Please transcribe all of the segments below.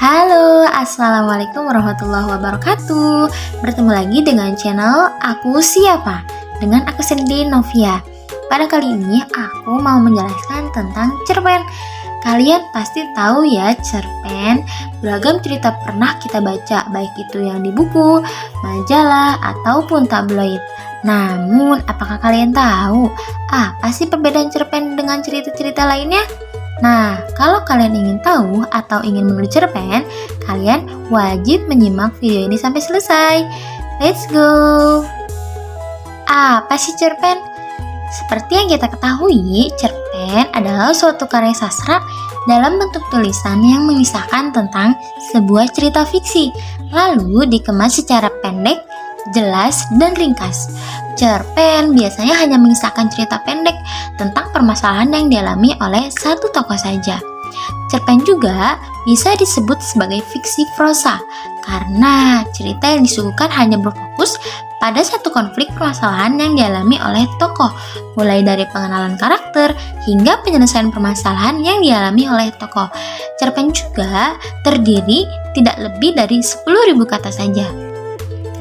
Halo, assalamualaikum warahmatullahi wabarakatuh. Bertemu lagi dengan channel Aku Siapa dengan aku sendiri Novia. Pada kali ini aku mau menjelaskan tentang cerpen. Kalian pasti tahu ya, cerpen beragam cerita pernah kita baca, baik itu yang di buku, majalah, ataupun tabloid. Namun, apakah kalian tahu apa sih perbedaan cerpen dengan cerita-cerita lainnya? Nah, kalau kalian ingin tahu atau ingin menulis cerpen, kalian wajib menyimak video ini sampai selesai. Let's go! Apa sih cerpen? Seperti yang kita ketahui, cerpen adalah suatu karya sastra dalam bentuk tulisan yang mengisahkan tentang sebuah cerita fiksi, lalu dikemas secara pendek, jelas, dan ringkas. Cerpen biasanya hanya mengisahkan cerita pendek tentang permasalahan yang dialami oleh satu tokoh saja. Cerpen juga bisa disebut sebagai fiksi prosa karena cerita yang disuguhkan hanya berfokus pada satu konflik permasalahan yang dialami oleh tokoh, mulai dari pengenalan karakter hingga penyelesaian permasalahan yang dialami oleh tokoh. Cerpen juga terdiri tidak lebih dari 10.000 kata saja.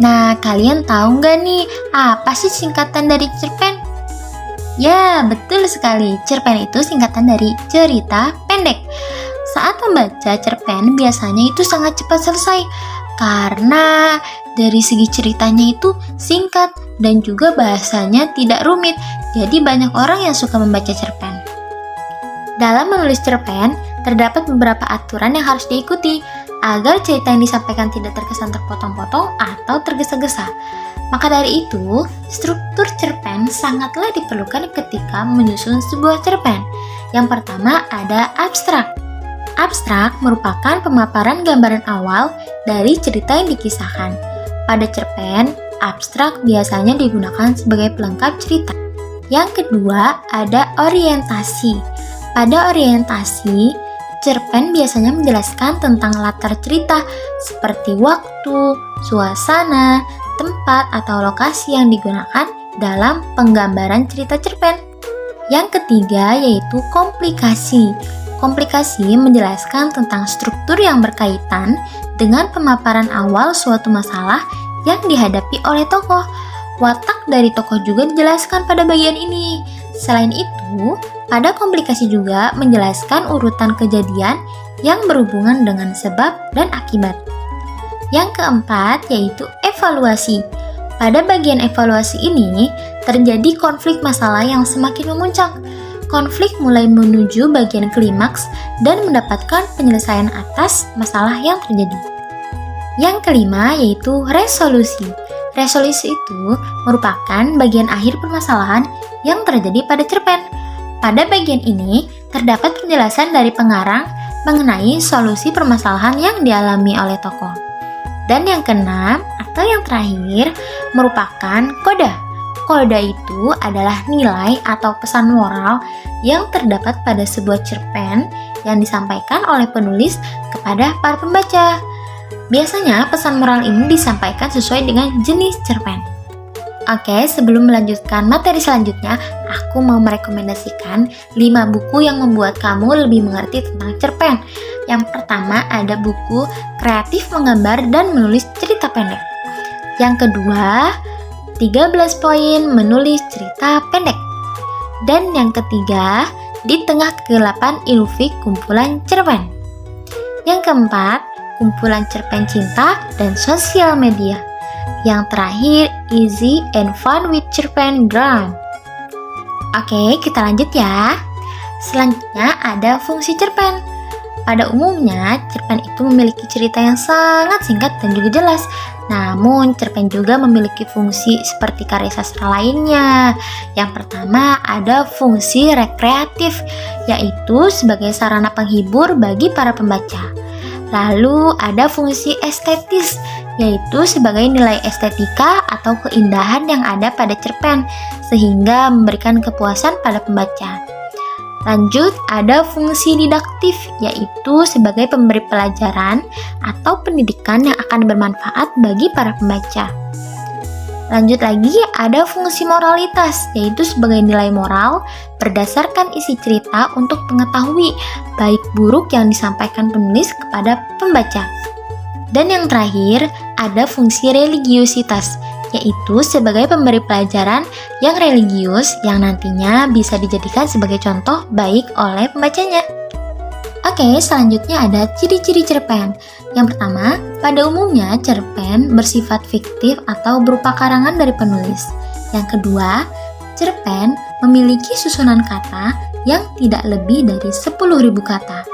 Nah, kalian tahu nggak nih apa sih singkatan dari cerpen? Ya, betul sekali. Cerpen itu singkatan dari cerita pendek. Saat membaca cerpen biasanya itu sangat cepat selesai karena dari segi ceritanya itu singkat dan juga bahasanya tidak rumit. Jadi banyak orang yang suka membaca cerpen. Dalam menulis cerpen, terdapat beberapa aturan yang harus diikuti agar cerita yang disampaikan tidak terkesan terpotong-potong atau tergesa-gesa. Maka dari itu, struktur cerpen sangatlah diperlukan ketika menyusun sebuah cerpen. Yang pertama ada abstrak. Abstrak merupakan pemaparan gambaran awal dari cerita yang dikisahkan. Pada cerpen, abstrak biasanya digunakan sebagai pelengkap cerita. Yang kedua ada orientasi. Pada orientasi, cerpen biasanya menjelaskan tentang latar cerita seperti waktu, suasana, tempat, atau lokasi yang digunakan dalam penggambaran cerita cerpen. Yang ketiga yaitu komplikasi. Komplikasi menjelaskan tentang struktur yang berkaitan dengan pemaparan awal suatu masalah yang dihadapi oleh tokoh. Watak dari tokoh juga dijelaskan pada bagian ini. Selain itu, pada komplikasi juga menjelaskan urutan kejadian yang berhubungan dengan sebab dan akibat. Yang keempat yaitu evaluasi. Pada bagian evaluasi ini terjadi konflik masalah yang semakin memuncak. Konflik mulai menuju bagian klimaks dan mendapatkan penyelesaian atas masalah yang terjadi. Yang kelima yaitu resolusi. Resolusi itu merupakan bagian akhir permasalahan yang terjadi pada cerpen. Pada bagian ini, terdapat penjelasan dari pengarang mengenai solusi permasalahan yang dialami oleh tokoh. Dan yang keenam, atau yang terakhir, merupakan koda. Koda itu adalah nilai atau pesan moral yang terdapat pada sebuah cerpen yang disampaikan oleh penulis kepada para pembaca. Biasanya pesan moral ini disampaikan sesuai dengan jenis cerpen. Oke, sebelum melanjutkan materi selanjutnya, aku mau merekomendasikan 5 buku yang membuat kamu lebih mengerti tentang cerpen. Yang pertama ada buku Kreatif Menggambar dan Menulis Cerita Pendek. Yang kedua, 13 poin menulis cerita pendek. Dan yang ketiga, Di Tengah Kegelapan Ilfik Kumpulan Cerpen. Yang keempat, kumpulan cerpen cinta dan sosial media. Yang terakhir, Easy and Fun with Cerpen Ground. Oke, kita lanjut ya. Selanjutnya ada fungsi cerpen. Pada umumnya, cerpen itu memiliki cerita yang sangat singkat dan juga jelas. Namun, cerpen juga memiliki fungsi seperti karya sastra lainnya. Yang pertama ada fungsi rekreatif, yaitu sebagai sarana penghibur bagi para pembaca. Lalu ada fungsi estetis, yaitu sebagai nilai estetika atau keindahan yang ada pada cerpen, sehingga memberikan kepuasan pada pembaca. Lanjut, ada fungsi didaktif, yaitu sebagai pemberi pelajaran atau pendidikan yang akan bermanfaat bagi para pembaca. Lanjut lagi, ada fungsi moralitas, yaitu sebagai nilai moral berdasarkan isi cerita untuk mengetahui baik buruk yang disampaikan penulis kepada pembaca. Dan yang terakhir, ada fungsi religiusitas, yaitu sebagai pemberi pelajaran yang religius yang nantinya bisa dijadikan sebagai contoh baik oleh pembacanya. Oke, selanjutnya ada ciri-ciri cerpen. Yang pertama, pada umumnya cerpen bersifat fiktif atau berupa karangan dari penulis. Yang kedua, cerpen memiliki susunan kata yang tidak lebih dari 10.000 kata.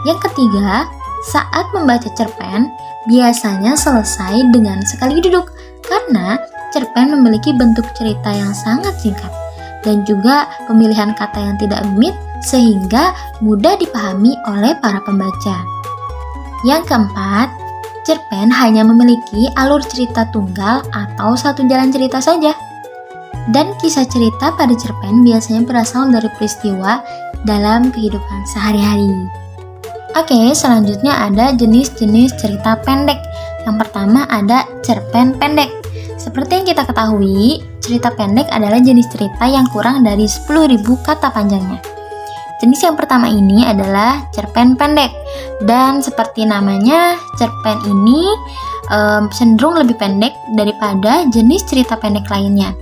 Yang ketiga, saat membaca cerpen, biasanya selesai dengan sekali duduk karena cerpen memiliki bentuk cerita yang sangat singkat dan juga pemilihan kata yang tidak rumit sehingga mudah dipahami oleh para pembaca. Yang keempat, cerpen hanya memiliki alur cerita tunggal atau satu jalan cerita saja. Dan kisah cerita pada cerpen biasanya berasal dari peristiwa dalam kehidupan sehari-hari. Oke, selanjutnya ada jenis-jenis cerita pendek. Yang pertama ada cerpen pendek. Seperti yang kita ketahui, cerita pendek adalah jenis cerita yang kurang dari 10.000 kata panjangnya. Jenis yang pertama ini adalah cerpen pendek. Dan seperti namanya, cerpen ini cenderung lebih pendek daripada jenis cerita pendek lainnya.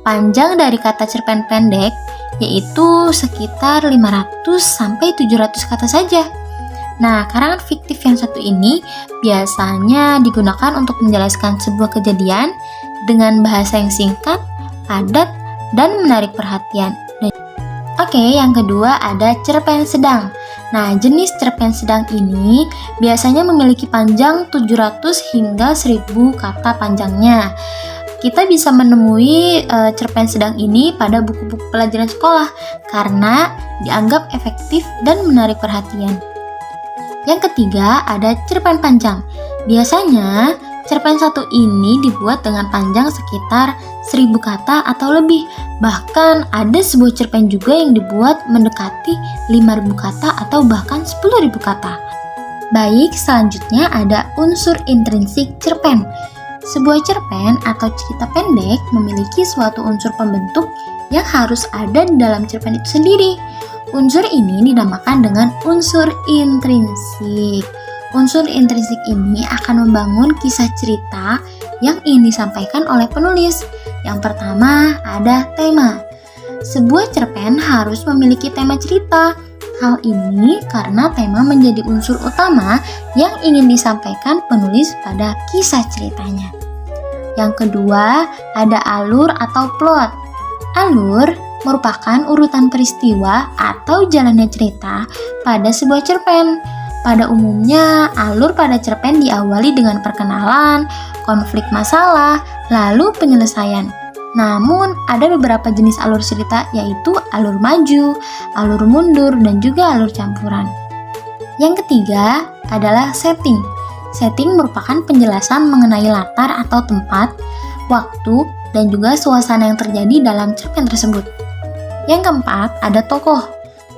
Panjang dari kata cerpen pendek yaitu sekitar 500-700 kata saja. Nah, karangan fiktif yang satu ini biasanya digunakan untuk menjelaskan sebuah kejadian dengan bahasa yang singkat, padat, dan menarik perhatian. Oke, yang kedua ada cerpen sedang. Nah, jenis cerpen sedang ini biasanya memiliki panjang 700 hingga 1000 kata panjangnya. Kita bisa menemui cerpen sedang ini pada buku-buku pelajaran sekolah karena dianggap efektif dan menarik perhatian. Yang ketiga ada cerpen panjang. Biasanya cerpen satu ini dibuat dengan panjang sekitar 1000 kata atau lebih. Bahkan ada sebuah cerpen juga yang dibuat mendekati 5.000 kata atau bahkan 10.000 kata. Baik, selanjutnya ada unsur intrinsik cerpen. Sebuah cerpen atau cerita pendek memiliki suatu unsur pembentuk yang harus ada di dalam cerpen itu sendiri. Unsur ini dinamakan dengan unsur intrinsik. Unsur intrinsik ini akan membangun kisah cerita yang ingin disampaikan oleh penulis. Yang pertama ada tema. Sebuah cerpen harus memiliki tema cerita. Hal ini karena tema menjadi unsur utama yang ingin disampaikan penulis pada kisah ceritanya. Yang kedua ada alur atau plot. Alur merupakan urutan peristiwa atau jalannya cerita pada sebuah cerpen. Pada umumnya, alur pada cerpen diawali dengan perkenalan, konflik masalah, lalu penyelesaian. Namun, ada beberapa jenis alur cerita yaitu alur maju, alur mundur, dan juga alur campuran. Yang ketiga adalah setting. Setting merupakan penjelasan mengenai latar atau tempat, waktu, dan juga suasana yang terjadi dalam cerpen tersebut. Yang keempat ada tokoh.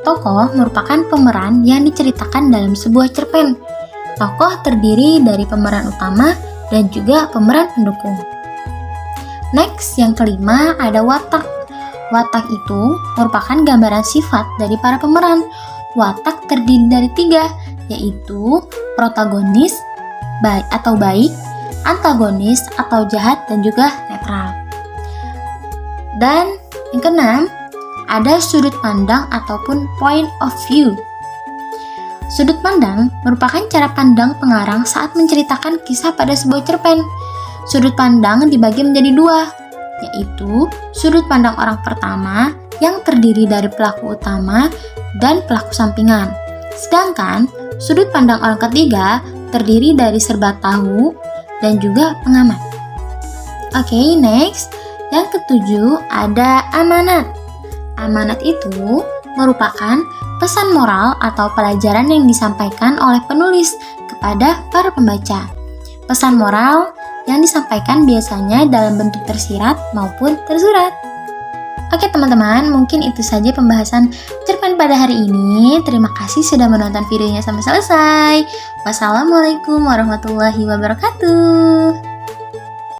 Tokoh merupakan pemeran yang diceritakan dalam sebuah cerpen. Tokoh terdiri dari pemeran utama dan juga pemeran pendukung. Next, yang kelima ada watak. Watak itu merupakan gambaran sifat dari para pemeran. Watak terdiri dari 3, yaitu protagonis, baik, antagonis atau jahat, dan juga netral. Dan yang keenam, ada sudut pandang ataupun point of view. Sudut pandang merupakan cara pandang pengarang saat menceritakan kisah pada sebuah cerpen. Sudut pandang dibagi menjadi 2, yaitu sudut pandang orang pertama yang terdiri dari pelaku utama dan pelaku sampingan. Sedangkan sudut pandang orang ketiga terdiri dari serba tahu dan juga pengamat. Oke, next. Yang ketujuh ada amanat. Amanat itu merupakan pesan moral atau pelajaran yang disampaikan oleh penulis kepada para pembaca. Pesan moral yang disampaikan biasanya dalam bentuk tersirat maupun tersurat. Oke teman-teman, mungkin itu saja pembahasan cerpen pada hari ini. Terima kasih sudah menonton videonya sampai selesai. Wassalamualaikum warahmatullahi wabarakatuh.